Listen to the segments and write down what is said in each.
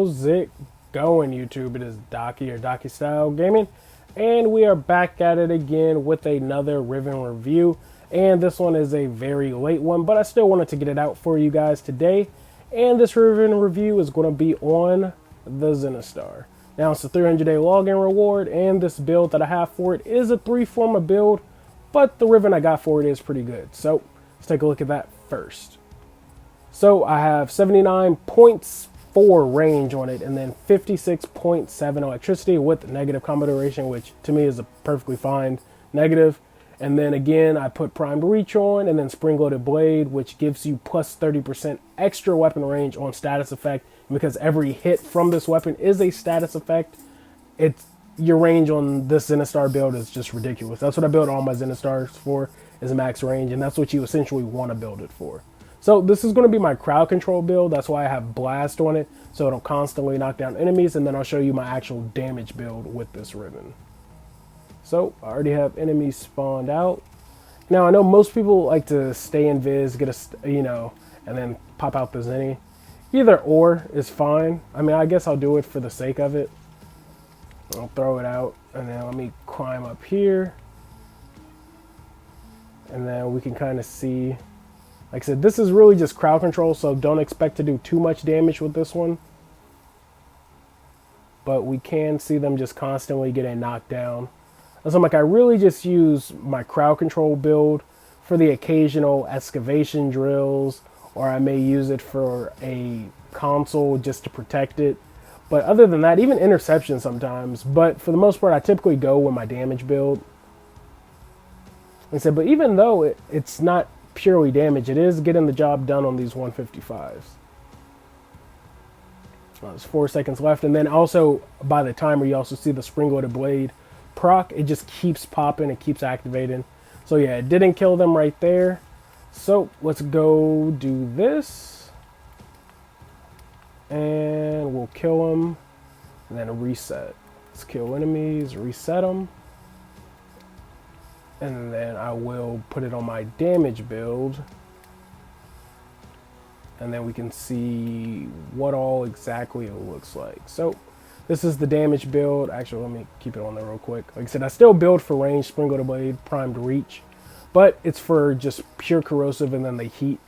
How's it going, YouTube? It is Docky or Docky Style Gaming, and we are back at it again with another Riven review. And this one is a very late one, but I still wanted to get it out for you guys today. And this Riven review is going to be on the Zenistar. Now, it's a 300-day login reward, and this build that I have for it is a 3-forma build, but the Riven I got for it is pretty good. So let's take a look at that first. So I have 79.4 range on it, and then 56.7 electricity with negative combo duration, which to me is a perfectly fine negative. And then again, I put primed reach on, and then spring loaded blade, which gives you plus 30% extra weapon range on status effect. Because every hit from this weapon is a status effect, your range on this Zenistar build is just ridiculous. That's what I build all my Zenistars for, is max range, and that's what you essentially want to build it for. So this is going to be my crowd control build. That's why I have blast on it, so it'll constantly knock down enemies, and then I'll show you my actual damage build with this Riven. So I already have enemies spawned out. Now I know most people like to stay in Viz, get a, and then pop out the Zenny. Either or is fine. I mean, I guess I'll do it for the sake of it. I'll throw it out, and then let me climb up here. And then we can kind of see, like I said, this is really just crowd control, so don't expect to do too much damage with this one. But we can see them just constantly getting knocked down. So I'm like, I really just use my crowd control build for the occasional excavation drills, or I may use it for a console just to protect it. But other than that, even interception sometimes. But for the most part, I typically go with my damage build. Like I said, but even though it's not purely damage, it is getting the job done on these 155s. There's 4 seconds left, and then also by the timer, you also see the spring-loaded blade proc. It just keeps popping, it keeps activating. So yeah, it didn't kill them right there. So let's go do this, and we'll kill them, and then reset. Let's kill enemies, reset them, and then I will put it on my damage build, and then we can see what all exactly it looks like. So this is the damage build. Actually, let me keep it on there real quick. Like I said, I still build for range, spring loaded blade, primed reach, but it's for just pure corrosive and then the heat.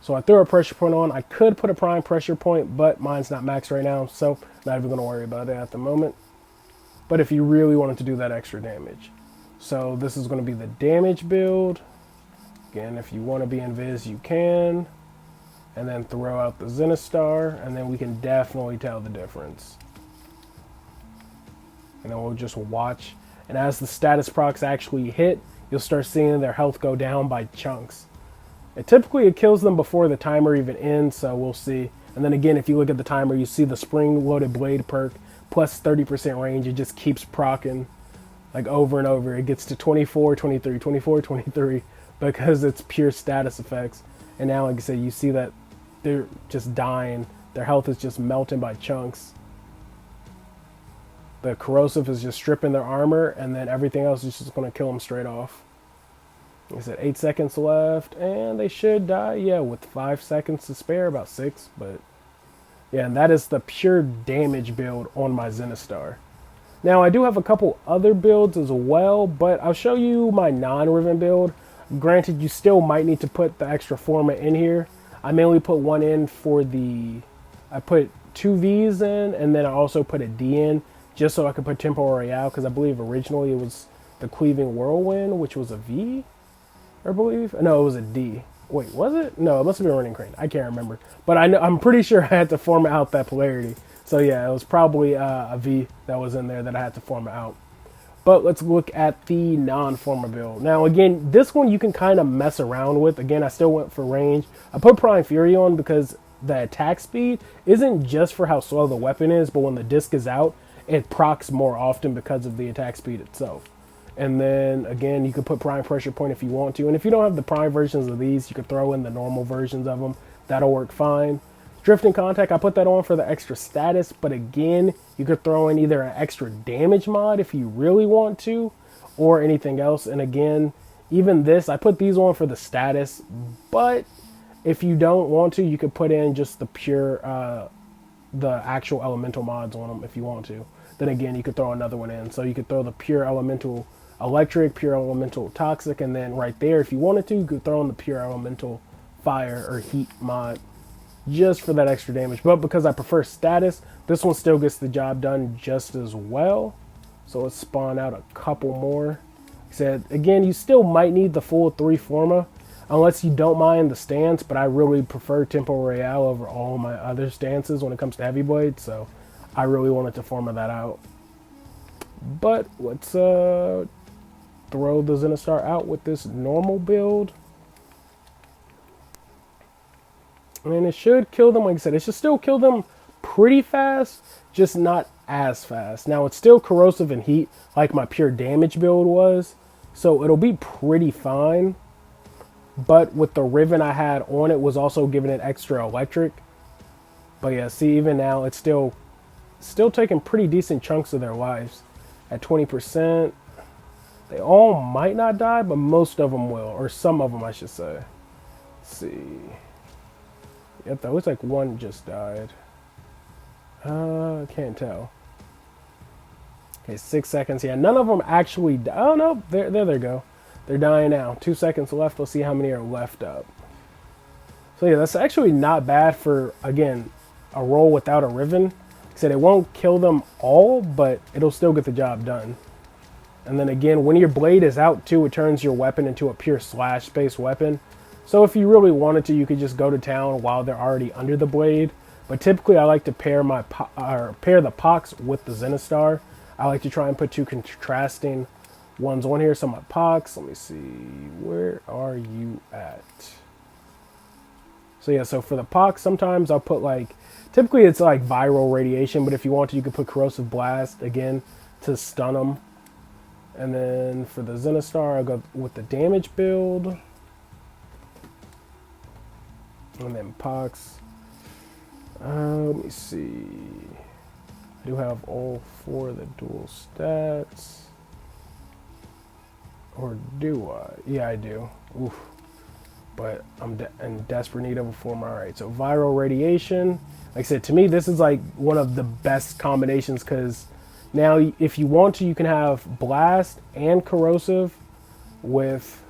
So I threw a pressure point on. I could put a prime pressure point, but mine's not maxed right now, so not even going to worry about it at the moment. But if you really wanted to do that extra damage. So this is going to be the damage build. Again, if you want to be in Viz, you can. And then throw out the Zenistar, and then we can definitely tell the difference. And then we'll just watch. And as the status procs actually hit, you'll start seeing their health go down by chunks. Typically, it kills them before the timer even ends, so we'll see. And then again, if you look at the timer, you see the spring-loaded blade perk, plus 30% range. It just keeps proccing, like over and over. It gets to 24, 23, 24, 23, because it's pure status effects. And now, like I said, you see that they're just dying. Their health is just melting by chunks. The corrosive is just stripping their armor, and then everything else is just going to kill them straight off. Like I said, 8 seconds left, and they should die. Yeah, with 5 seconds to spare, about 6. But yeah, and that is the pure damage build on my Zenistar. Now, I do have a couple other builds as well, but I'll show you my non-Riven build. Granted, you still might need to put the extra forma in here. I mainly put one in for I put 2 V's in, and then I also put a D in, just so I could put Tempo Royale, because I believe originally it was the Cleaving Whirlwind, which was a V, I believe. No, it was a D. Wait, was it? No, it must have been Running Crane. I can't remember. But I'm pretty sure I had to format out that polarity. So yeah, it was probably a V that was in there that I had to format out. But let's look at the non-forma build. Now again, this one you can kind of mess around with. Again, I still went for range. I put Prime Fury on because the attack speed isn't just for how slow the weapon is, but when the disc is out, it procs more often because of the attack speed itself. And then again, you could put prime pressure point if you want to. And if you don't have the prime versions of these, you could throw in the normal versions of them. That'll work fine. Drifting Contact, I put that on for the extra status, but again, you could throw in either an extra damage mod if you really want to, or anything else. And again, even this, I put these on for the status, but if you don't want to, you could put in just the pure the actual elemental mods on them if you want to. Then again, you could throw another one in. So you could throw the pure elemental electric, pure elemental toxic, and then right there, if you wanted to, you could throw in the pure elemental fire or heat mod just for that extra damage. But because I prefer status, this one still gets the job done just as well. So let's spawn out a couple more. Like I said, again, you still might need the full 3 Forma unless you don't mind the stance, but I really prefer Tempo Royale over all my other stances when it comes to Heavy Blade, so I really wanted to Forma that out. But let's throw the Zenistar out with this normal build. And it should kill them, like I said, it should still kill them pretty fast, just not as fast. Now, it's still corrosive and heat, like my pure damage build was, so it'll be pretty fine. But with the Riven I had on it was also giving it extra electric. But yeah, see, even now, it's still taking pretty decent chunks of their lives. At 20%, they all might not die, but most of them will, or some of them, I should say. Let's see. Yep, that looks like one just died. Can't tell. Okay, 6 seconds. Yeah, none of them actually. Oh no, there they go. They're dying now. 2 seconds left. We'll see how many are left up. So yeah, that's actually not bad for, again, a roll without a Riven. Like I said, it won't kill them all, but it'll still get the job done. And then again, when your blade is out too, it turns your weapon into a pure slash-based weapon. So if you really wanted to, you could just go to town while they're already under the blade. But typically, I like to pair the Pox with the Zenistar. I like to try and put 2 contrasting ones on here. So my Pox, let me see, where are you at? So yeah, so for the Pox, sometimes I'll put like, typically it's like viral radiation, but if you want to, you could put corrosive blast again to stun them. And then for the Zenistar, I'll go with the damage build. And then Pox. Let me see. I do have all 4 of the dual stats. Or do I? Yeah, I do. Oof. But I'm in desperate need of a Forma. Alright, so viral radiation. Like I said, to me, this is like one of the best combinations because now if you want to, you can have blast and corrosive with...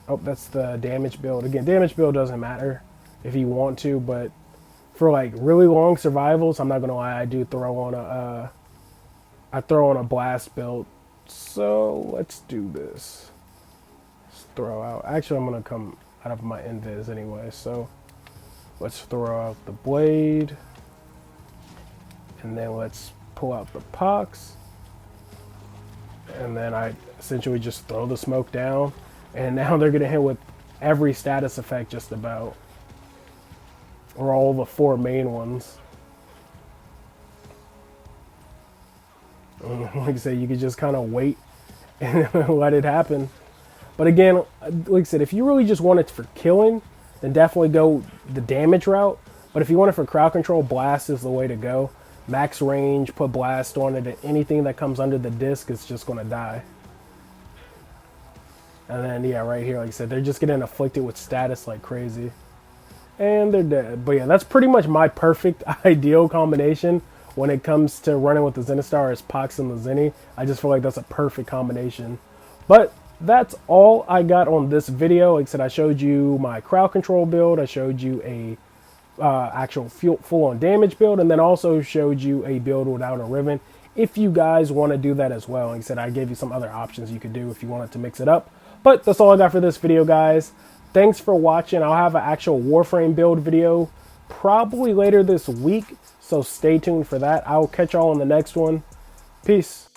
Oh, that's the damage build. Again, damage build doesn't matter if you want to, but for like really long survivals, I'm not gonna lie, I do throw on a blast build. So let's do this. Let's throw out. Actually, I'm gonna come out of my invis anyway. So let's throw out the blade, and then let's pull out the Pox, and then I essentially just throw the smoke down. And now they're gonna hit with every status effect just about, or all the 4 main ones. Like I say, you could just kind of wait and let it happen. But again, like I said, if you really just want it for killing, then definitely go the damage route. But if you want it for crowd control, blast is the way to go. Max range, put blast on it, and anything that comes under the disc is just gonna die. And then, yeah, right here, like I said, they're just getting afflicted with status like crazy. And they're dead. But yeah, that's pretty much my perfect ideal combination when it comes to running with the Zenistar as Pox and the Zeni. I just feel like that's a perfect combination. But that's all I got on this video. Like I said, I showed you my crowd control build. I showed you a actual full-on damage build. And then also showed you a build without a Riven. If you guys want to do that as well. Like I said, I gave you some other options you could do if you wanted to mix it up. But that's all I got for this video, guys. Thanks for watching. I'll have an actual Warframe build video probably later this week, so stay tuned for that. I'll catch y'all on the next one. Peace.